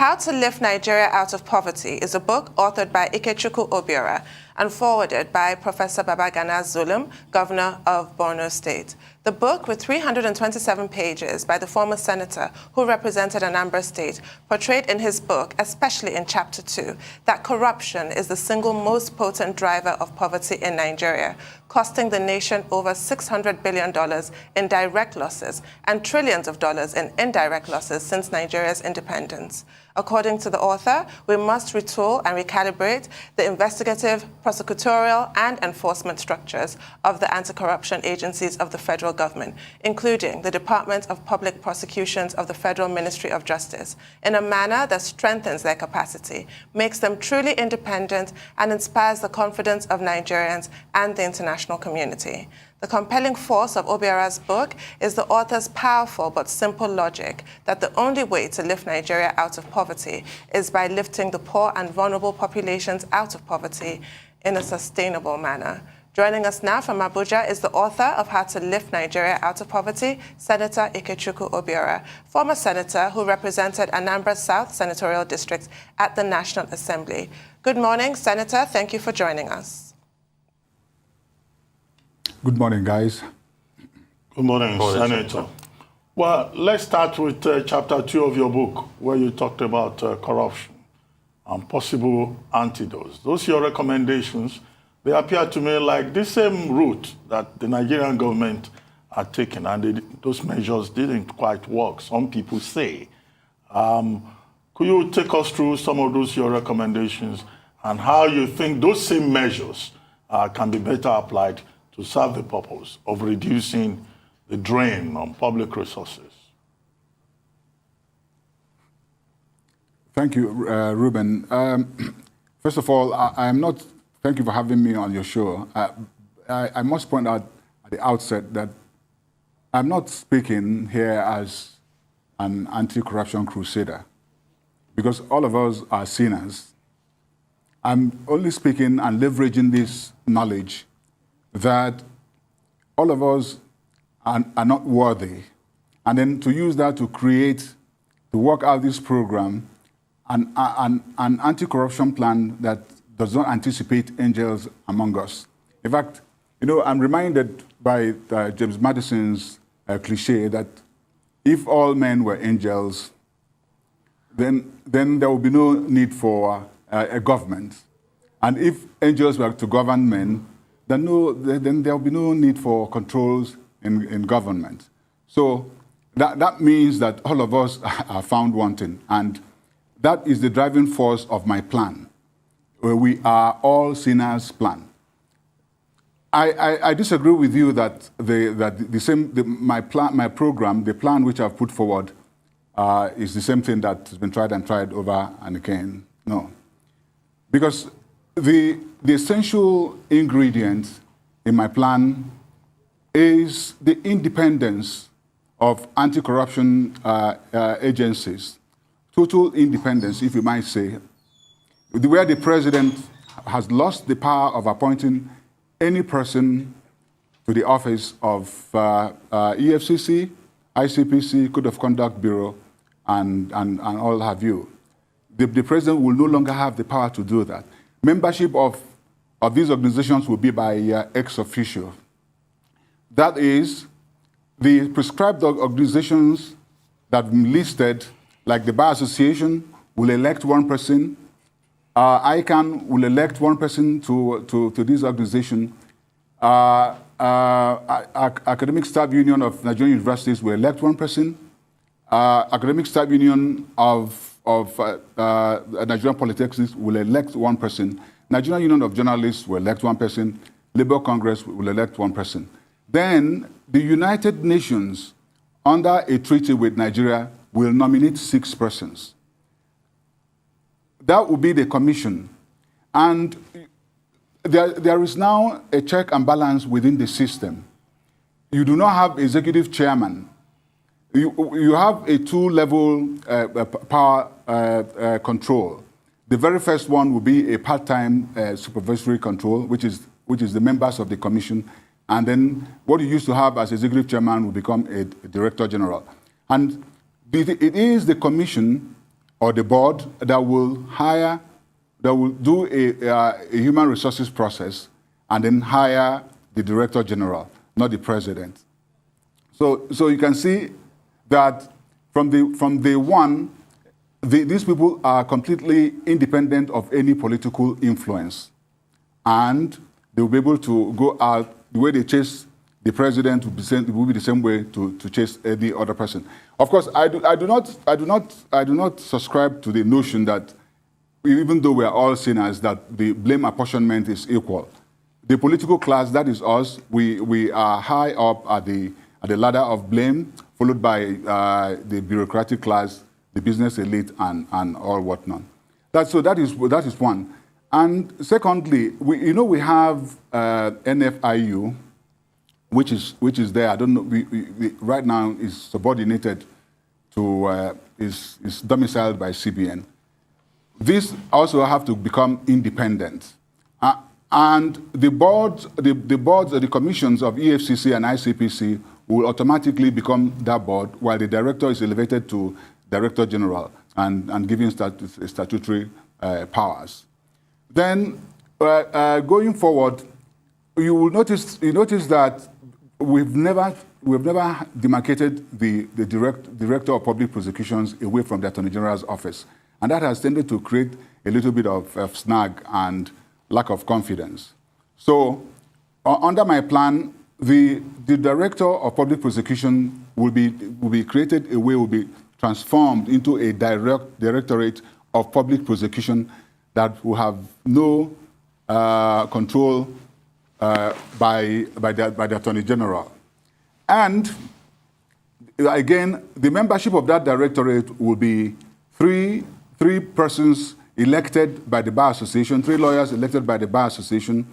How to Lift Nigeria Out of Poverty is a book authored by Ikechukwu Obiorah and forwarded by Professor Babagana Zulum, Governor of Borno State. The book, with 327 pages by the former senator who represented Anambra State, portrayed in his book, especially in Chapter 2, that corruption is the single most potent driver of poverty in Nigeria, costing the nation over $600 billion in direct losses and trillions of dollars in indirect losses since Nigeria's independence. According to the author, we must retool and recalibrate the investigative, prosecutorial, and enforcement structures of the anti-corruption agencies of the federal government, including the Department of Public Prosecutions of the Federal Ministry of Justice, in a manner that strengthens their capacity, makes them truly independent, and inspires the confidence of Nigerians and the international community. The compelling force of Obiorah's book is the author's powerful but simple logic that the only way to lift Nigeria out of poverty is by lifting the poor and vulnerable populations out of poverty in a sustainable manner. Joining us now from Abuja is the author of How to Lift Nigeria Out of Poverty, Senator Ikechukwu Obiorah, former senator who represented Anambra South Senatorial District at the National Assembly. Good morning, Senator. Thank you for joining us. Good morning, guys. Good morning, Senator. Well, let's start with Chapter 2 of your book, where you talked about corruption and possible antidotes. Those your recommendations. They appear to me like the same route that the Nigerian government are taking, and those measures didn't quite work, some people say. Could you take us through some of those your recommendations and how you think those same measures can be better applied to serve the purpose of reducing the drain on public resources? Thank you, Ruben. First of all, thank you for having me on your show. I must point out at the outset that I'm not speaking here as an anti-corruption crusader, because all of us are sinners. I'm only speaking and leveraging this knowledge that all of us are not worthy, and then to use that to work out this program, an anti-corruption plan that does not anticipate angels among us. In fact, I'm reminded by James Madison's cliche that if all men were angels, then there would be no need for a government. And if angels were to govern men, then there will be no need for controls in government. So that means that all of us are found wanting, and that is the driving force of my plan, where we are all sinners plan. I disagree with you that my program, the plan which I've put forward, is the same thing that has been tried and tried over and again. No, because the essential ingredient in my plan is the independence of anti-corruption agencies, total independence, if you might say, where the president has lost the power of appointing any person to the office of EFCC, ICPC, Code of Conduct Bureau, and all have you. The president will no longer have the power to do that. Membership of these organizations will be by ex officio. That is, the prescribed organizations that have been listed, like the Bar Association, will elect one person. ICANN will elect one person to this organization. Academic Staff Union of Nigerian Universities will elect one person. Academic Staff Union of Nigerian Polytechnics will elect one person. Nigerian Union of Journalists will elect one person. Labour Congress will elect one person. Then the United Nations, under a treaty with Nigeria, will nominate 6 persons. That will be the commission. And there is now a check and balance within the system. You do not have executive chairman. You have a 2-level power control. The very first one will be a part-time supervisory control, which is the members of the commission. And then what you used to have as executive chairman will become a director general. And it is the commission or the board that will do a human resources process and then hire the Director General, not the President. So you can see that from day one, these people are completely independent of any political influence. And they will be able to go out, the way they chase the president will be the same way to chase any other person. Of course, I do not subscribe to the notion that even though we are all sinners, that the blame apportionment is equal. The political class, that is us, we are high up at the ladder of blame, followed by the bureaucratic class, the business elite, and all whatnot. That is one. And secondly, we have NFIU, which is there. I don't know. We right now is subordinated to is domiciled by CBN. These also have to become independent, and the boards, the commissions of EFCC and ICPC will automatically become that board, while the director is elevated to Director General and given statutory powers. Then, going forward, you will notice that we've never demarcated the Director of Public Prosecutions away from the Attorney General's office, and that has tended to create a little bit of snag and lack of confidence. So, under my plan, the Director of Public Prosecution will be created will be transformed into a Directorate of Public Prosecution that will have no control by the Attorney General. And again, the membership of that directorate will be three persons elected by the Bar Association, 3 lawyers elected by the Bar Association,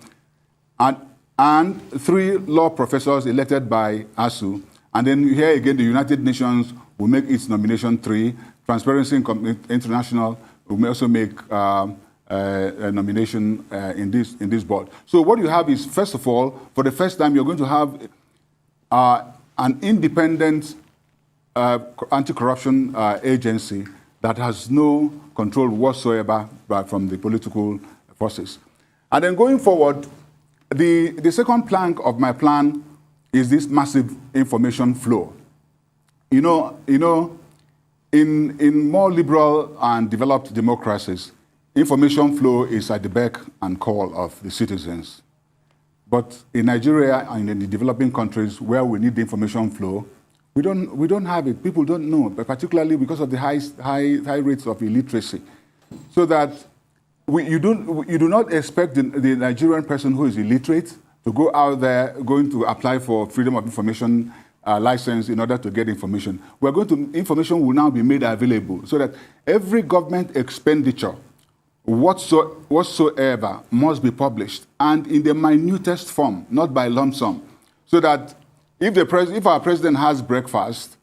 and 3 law professors elected by ASU. And then here again, the United Nations will make its nomination 3. Transparency International will also make a nomination in this board. So what you have is, first of all, for the first time, you're going to have an independent anti-corruption agency that has no control whatsoever from the political forces. And then going forward, the second plank of my plan is this massive information flow. In more liberal and developed democracies, information flow is at the beck and call of the citizens. But in Nigeria and in the developing countries where we need the information flow, we don't have it. People don't know, but particularly because of the high rates of illiteracy. So that you do not expect the Nigerian person who is illiterate to go out there going to apply for freedom of information license in order to get information. Information will now be made available so that every government expenditure whatsoever must be published, and in the minutest form, not by lump sum, so that if our president has breakfast,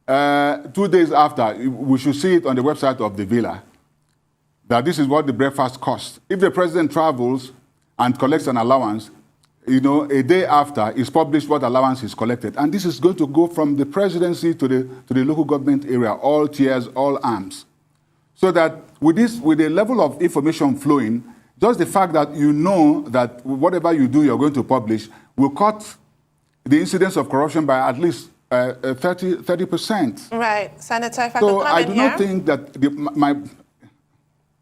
2 days after, we should see it on the website of the villa, that this is what the breakfast costs. If the president travels and collects an allowance, a day after is published what allowance is collected. And this is going to go from the presidency to the local government area, all tiers, all arms. So that with the level of information flowing, just the fact that you know that whatever you do, you're going to publish, will cut the incidence of corruption by at least 30%. Right. Senator, if I could come in here. So I do not think that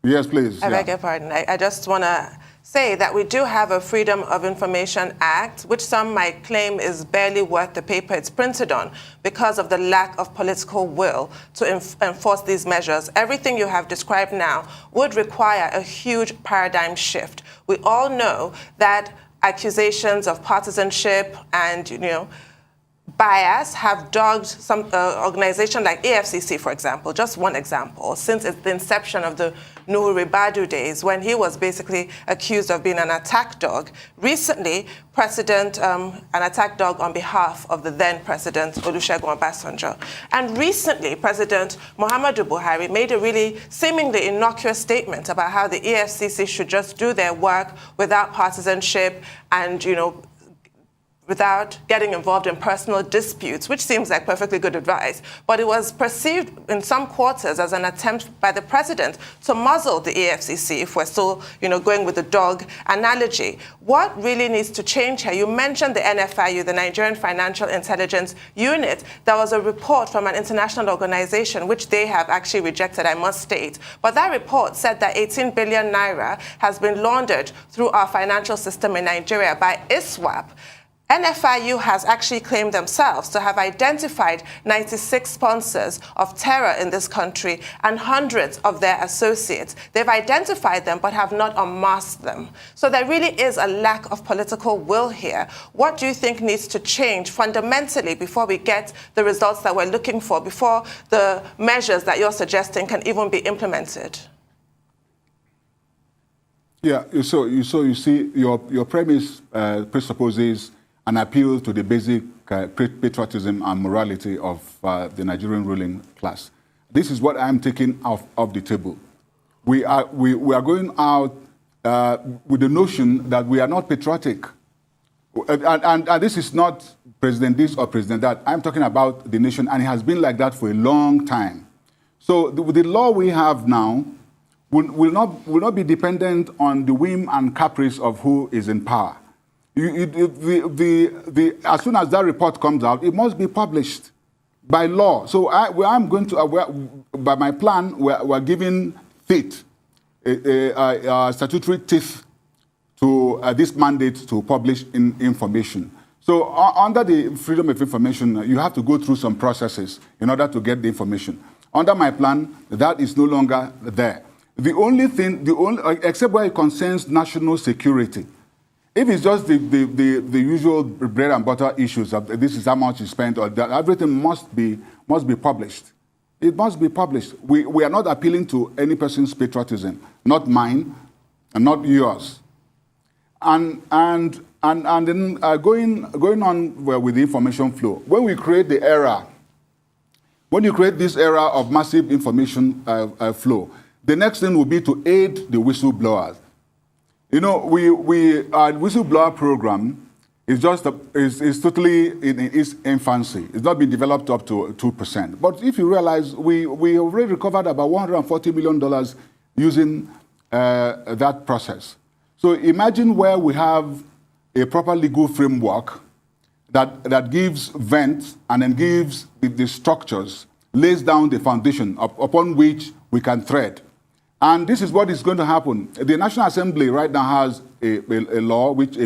Yes, please. I beg your pardon. I just want to say that we do have a Freedom of Information Act, which some might claim is barely worth the paper it's printed on because of the lack of political will to enforce these measures. Everything you have described now would require a huge paradigm shift. We all know that accusations of partisanship and, bias have dogged some organization like EFCC, for example, just one example, since the inception of the Nuhu Ribadu days, when he was basically accused of being an attack dog. Recently, an attack dog on behalf of the then President Olusegun Obasanjo. And recently, President Muhammadu Buhari made a really seemingly innocuous statement about how the EFCC should just do their work without partisanship and, without getting involved in personal disputes, which seems like perfectly good advice, but it was perceived in some quarters as an attempt by the president to muzzle the EFCC, if we're still, going with the dog analogy. What really needs to change here? You mentioned the NFIU, the Nigerian Financial Intelligence Unit. There was a report from an international organization, which they have actually rejected, I must state. But that report said that 18 billion naira has been laundered through our financial system in Nigeria by ISWAP. NFIU has actually claimed themselves to have identified 96 sponsors of terror in this country and hundreds of their associates. They've identified them but have not unmasked them. So there really is a lack of political will here. What do you think needs to change fundamentally before we get the results that we're looking for, before the measures that you're suggesting can even be implemented? Yeah, so you see, your premise presupposes an appeal to the basic patriotism and morality of the Nigerian ruling class. This is what I'm taking off the table. We are going out with the notion that we are not patriotic. And this is not President this or President that. I'm talking about the nation, and it has been like that for a long time. So the law we have now will not be dependent on the whim and caprice of who is in power. As soon as that report comes out, it must be published by law. So by my plan, we're giving teeth, statutory teeth to this mandate to publish information. So under the freedom of information, you have to go through some processes in order to get the information. Under my plan, that is no longer there. The only thing, except where it concerns national security, if it's just the usual bread and butter issues of this is how much you spent, or that, everything must be published. It must be published. We are not appealing to any person's patriotism, not mine, and not yours. And then going on with the information flow. When we create the era, when you create this era of massive information flow, the next thing will be to aid the whistleblowers. Our whistleblower program is totally in its infancy. It's not been developed up to 2%. But if you realize, we already recovered about $140 million using that process. So imagine where we have a proper legal framework that gives vent and then gives the structures, lays down the foundation upon which we can thread. And this is what is going to happen. The National Assembly right now has a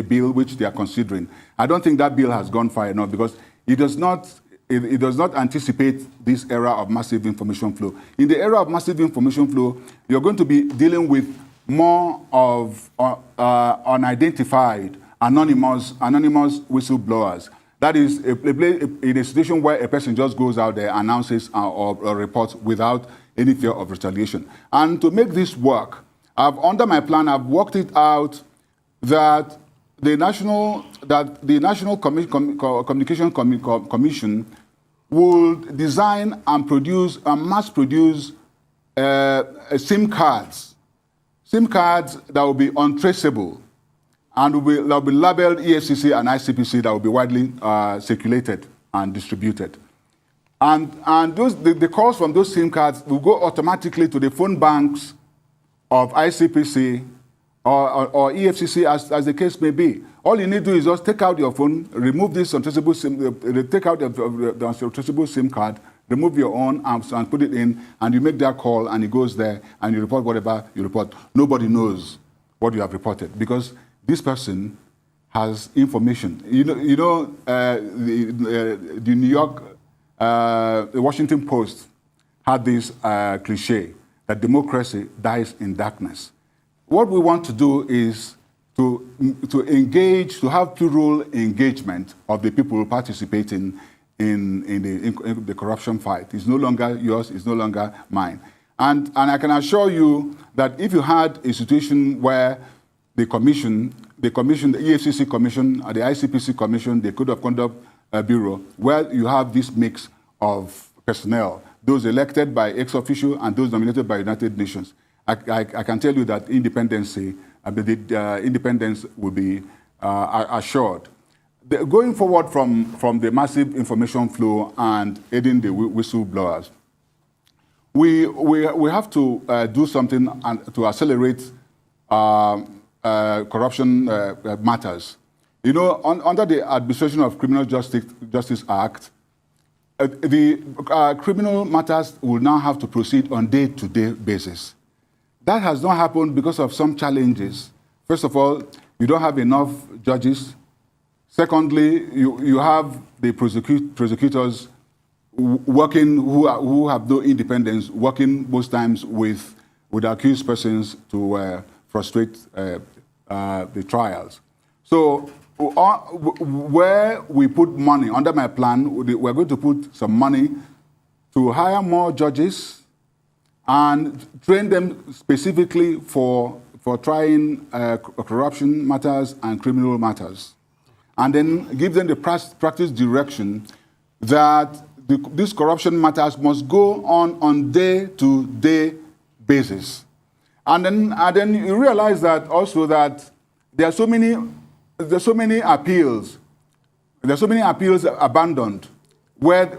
bill which they are considering. I don't think that bill has gone far enough because it does not anticipate this era of massive information flow. In the era of massive information flow, you're going to be dealing with more of unidentified, anonymous whistleblowers. That is in a situation where a person just goes out there, announces or reports without any fear of retaliation. And to make this work, under my plan, I've worked it out that the National Communication Commission will design and produce and mass produce SIM cards that will be untraceable and will be labeled EFCC and ICPC, that will be widely circulated and distributed. And the calls from those SIM cards will go automatically to the phone banks of ICPC or EFCC, as the case may be. All you need to do is just take out your phone, remove this untraceable SIM, take out the untraceable SIM card, remove your own and put it in, and you make that call, and it goes there, and you report whatever you report. Nobody knows what you have reported because this person has information. The New York. The Washington Post had this cliche that democracy dies in darkness. What we want to do is to engage, to have plural engagement of the people participating in the corruption fight. It's no longer yours, it's no longer mine. And I can assure you that if you had a situation where the EFCC Commission, or the ICPC Commission, the Code of Conduct Bureau, where you have this mix of personnel, those elected by ex officio and those nominated by United Nations, I can tell you that independence will be assured. going forward from the massive information flow and aiding the whistleblowers, we have to do something to accelerate corruption matters. You know, under the Administration of Criminal Justice Act, the criminal matters will now have to proceed on day-to-day basis. That has not happened because of some challenges. First of all, you don't have enough judges. Secondly, you have the prosecutors working who have no independence, working most times with accused persons to frustrate the trials. So where we put money, under my plan, we're going to put some money to hire more judges and train them specifically for trying corruption matters and criminal matters. And then give them the practice direction that these corruption matters must go on day-to-day basis. And then you realize that also that there's so many appeals abandoned where the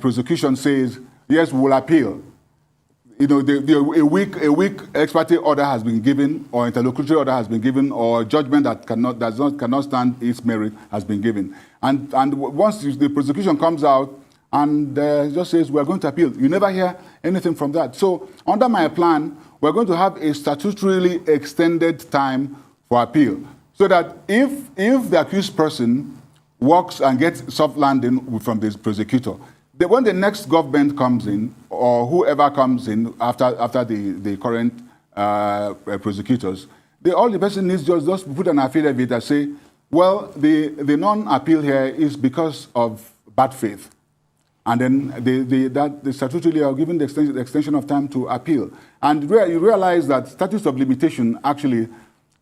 prosecution says, yes, we will appeal. You know, a weak ex parte order has been given, or interlocutory order has been given, or judgment that cannot stand its merit has been given. And once the prosecution comes out and just says, we're going to appeal, you never hear anything from that. So under my plan, we're going to have a statutorily extended time for appeal, so that if the accused person works and gets soft landing from the prosecutor, when the next government comes in, or whoever comes in after the current prosecutors, all the person needs just put an affidavit that say, well, the non-appeal here is because of bad faith. And then the statutorily are given the extension of time to appeal. And you realize that statute of limitation actually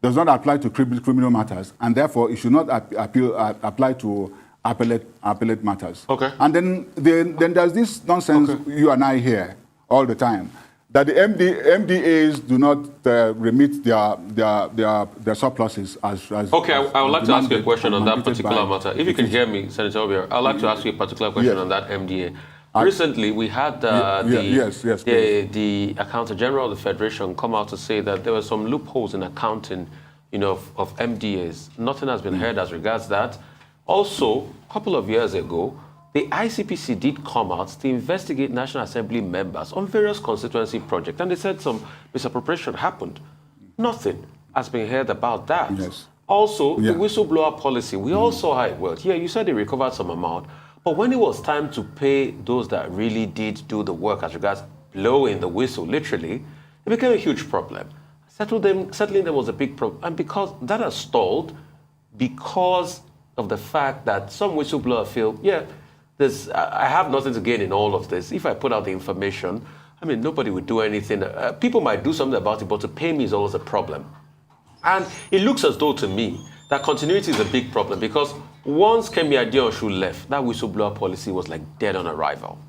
does not apply to criminal matters, and therefore it should not apply to appellate matters. Okay. And then there's this nonsense you and I hear all the time, that the MDAs do not remit their surpluses as okay, I would like to ask you a question on that particular matter. If you can hear me, Senator Obiorah, I would like to ask you a particular question on that MDA. Recently, we had the Accountant General of the Federation come out to say that there were some loopholes in accounting, of MDAs. Nothing has been heard as regards that. Also, a couple of years ago, the ICPC did come out to investigate National Assembly members on various constituency projects, and they said some misappropriation happened. Nothing has been heard about that. Yes. Also, the whistleblower policy, we all saw how it worked. Yeah, you said they recovered some amount, but when it was time to pay those that really did do the work as regards blowing the whistle, literally, it became a huge problem. Settling them was a big problem, and because that has stalled, because of the fact that some whistleblower feel, I have nothing to gain in all of this. If I put out the information, I mean, nobody would do anything. People might do something about it, but to pay me is always a problem. And it looks as though to me that continuity is a big problem, because once Kemi Adeosun left, that whistleblower policy was like dead on arrival.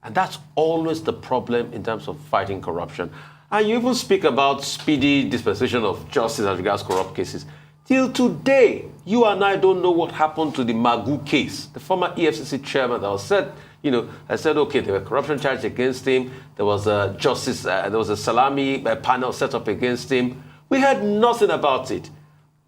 And that's always the problem in terms of fighting corruption. And you even speak about speedy dispensation of justice as regards corrupt cases. Till today, you and I don't know what happened to the Magu case. The former EFCC chairman that was said, I said, okay, there were corruption charges against him. There was a justice, there was a salami panel set up against him. We heard nothing about it.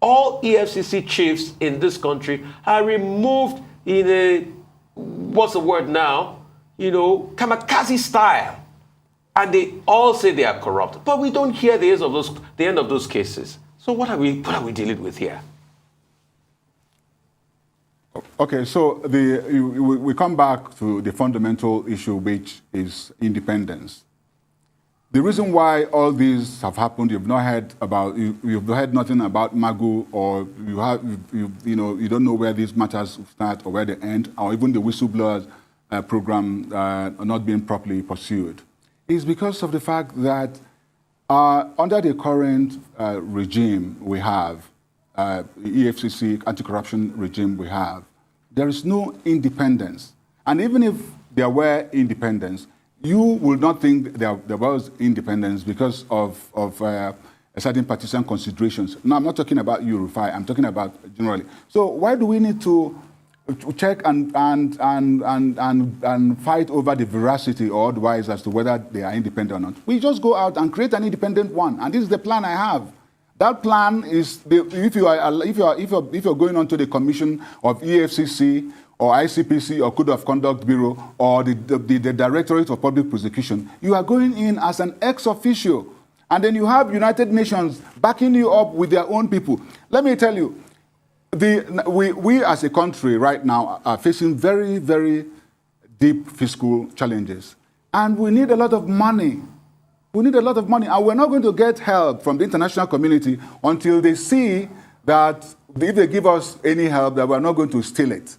All EFCC chiefs in this country are removed in a, what's the word now? Kamikaze style. And they all say they are corrupt. But we don't hear the end of those cases. So what are we dealing with here? Okay, so we come back to the fundamental issue, which is independence. The reason why all these have happened, you've heard nothing about Magu, or you don't know where these matters start or where they end, or even the whistleblowers program are not being properly pursued. It's because of the fact that under the current regime we have, EFCC anti-corruption regime we have, there is no independence. And even if there were independence, you will not think there was independence because of certain partisan considerations. No, I'm not talking about you, Rufai. I'm talking about generally. So why do we need to check and fight over the veracity or otherwise as to whether they are independent or not? We just go out and create an independent one, and this is the plan I have. That plan is if you're going on to the commission of EFCC or ICPC or Code of Conduct Bureau or the Directorate of Public Prosecution, you are going in as an ex officio, and then you have United Nations backing you up with their own people. Let me tell you, we as a country right now are facing very, very deep fiscal challenges, and we need a lot of money. We need a lot of money, and we're not going to get help from the international community until they see that if they give us any help, that we're not going to steal it.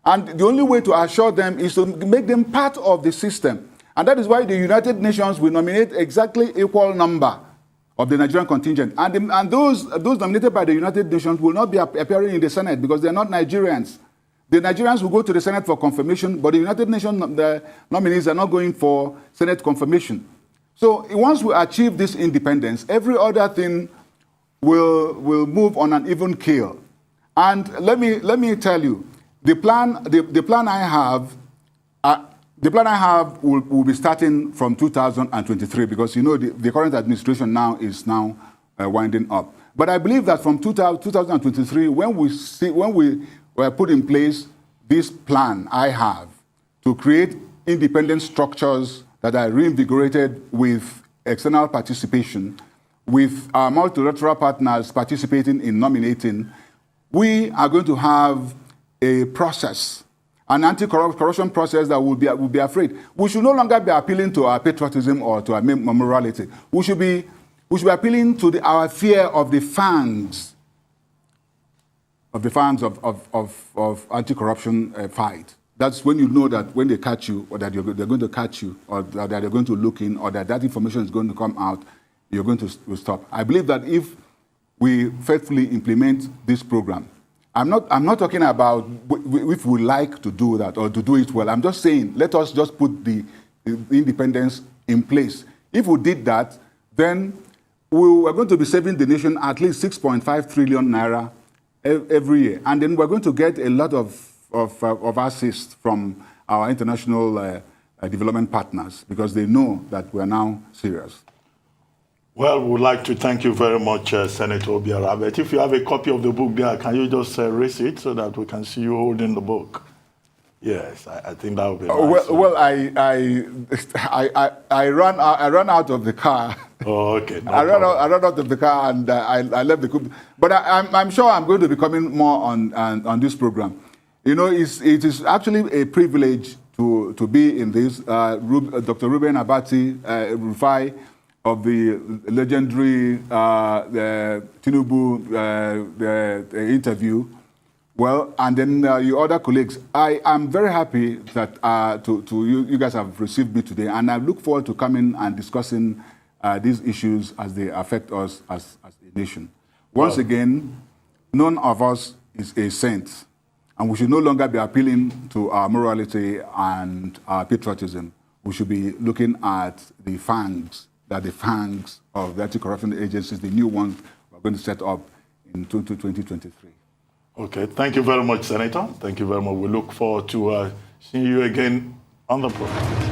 And the only way to assure them is to make them part of the system. And that is why the United Nations will nominate exactly equal number of the Nigerian contingent. And those nominated by the United Nations will not be appearing in the Senate because they're not Nigerians. The Nigerians will go to the Senate for confirmation, but the United Nations the nominees are not going for Senate confirmation. So once we achieve this independence, every other thing will move on an even keel. And let me tell you, the plan I have will be starting from 2023 because you know the current administration now is winding up. But I believe that from 2023, when we put in place this plan I have to create independent structures that are reinvigorated with external participation, with our multilateral partners participating in nominating, we are going to have a process, an anti-corruption process that will be afraid. We should no longer be appealing to our patriotism or to our morality. We should be appealing to our fear of the fangs of anti-corruption fight. That's when you know that when they catch you, or that they're going to catch you, or that they're going to look in, or that information is going to come out, you're going to stop. I believe that if we faithfully implement this program, I'm not talking about if we like to do that or to do it well. I'm just saying, let us just put the independence in place. If we did that, then we are going to be saving the nation at least 6.5 trillion naira every year. And then we're going to get a lot of assist from our international development partners because they know that we're now serious. Well, we would like to thank you very much, Senator Obiorah. But if you have a copy of the book there, can you just raise it so that we can see you holding the book? Yes, I think that would be nice. Well, I ran out of the car. Oh, okay. I ran out of the car and I left the coupe. But I'm sure I'm going to be coming more on this program. You know, it is actually a privilege to be in this. Dr. Ruben Abati Rufai of the legendary the Tinubu the interview. Well, and then your other colleagues. I am very happy that you guys have received me today, and I look forward to coming and discussing these issues as they affect us as a nation. Once again, none of us is a saint. And we should no longer be appealing to our morality and our patriotism. We should be looking at the fangs of the anti-corruption agencies, the new ones we're going to set up in 2023. Okay, thank you very much, Senator. Thank you very much. We look forward to seeing you again on the program.